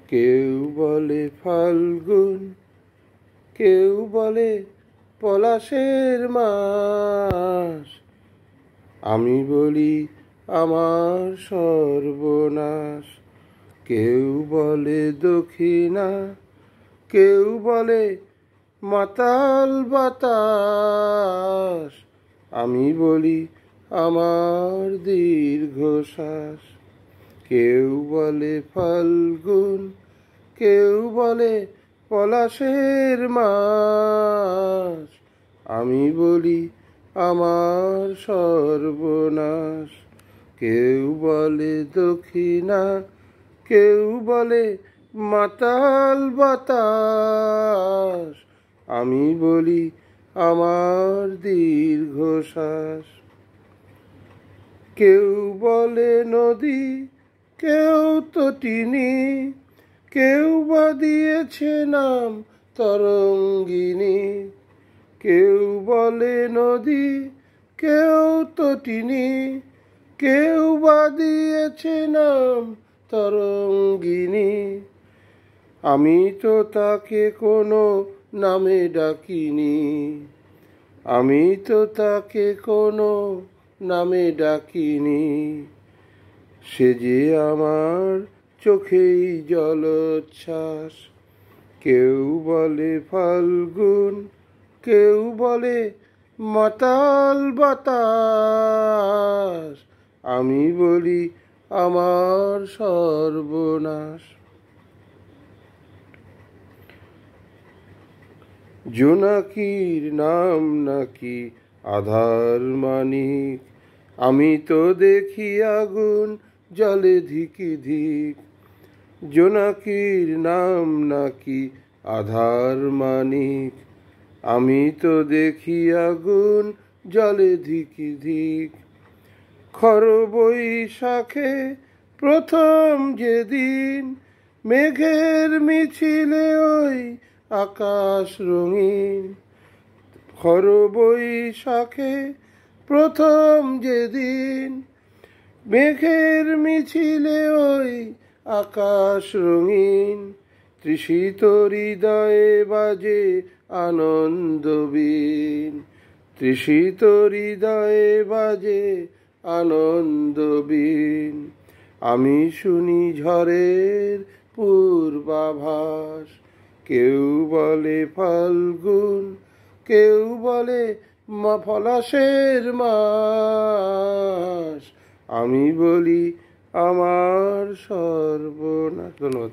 কেউ বলে ফাল্গুন, কেউ বলে পলাশের মাস। আমি বলি আমার সর্বনাশ। কেউ বলে দক্ষিণা, কেউ বলে মাতাল বাতাস। আমি বলি আমার দীর্ঘশ্বাস। কেউ বলে ফাল্গুন, কেউ বলে পলাশের মাস। আমি বলি আমার সর্বনাশ। কেউ বলে দক্ষিণা, কেউ বলে মাতাল বাতাস। আমি বলি আমার দীর্ঘশ্বাস। কেউ বলে নদী, কেউ তটিনী, কেউ বা দিয়েছে নাম তরঙ্গিনী। কেউ বলে নদী, কেউ তটিনী, কেউ বা দিয়েছে নাম তরঙ্গিনী। আমি তো তাকে কোনো নামে ডাকিনি, আমি তো তাকে কোনো নামে ডাকিনি। সে যে আমার চোখেই জলোচ্ছ্বাস। কেউ বলে ফাল্গুন, কেউ বলে মাতাল বাতাস। আমি বলি আমার সর্বনাশ। জোনাকির নাম নাকি আধার মানিক, আমি তো দেখি আগুন জলে ধিকি ধিক। জোনাকির নাম নাকি আধার মানিক, আমি তো দেখি আগুন জলে ধিকি ধিক। খর বৈশাখে প্রথম যেদিন মেঘের মিছিলে ওই আকাশ রঙিন। খর বৈশাখে প্রথম যেদিন মেঘের মিছিলে ওই আকাশ রঙিন। তৃষিত হৃদয়ে বাজে আনন্দবীণ, তৃষিত হৃদয়ে বাজে আনন্দবীণ। আমি শুনি ঝড়ের পূর্বাভাস। কেউ বলে ফাল্গুন, কেউ বলে পলাশের মাস। আমি বলি আমার সর্বনাশ। ধন্যবাদ।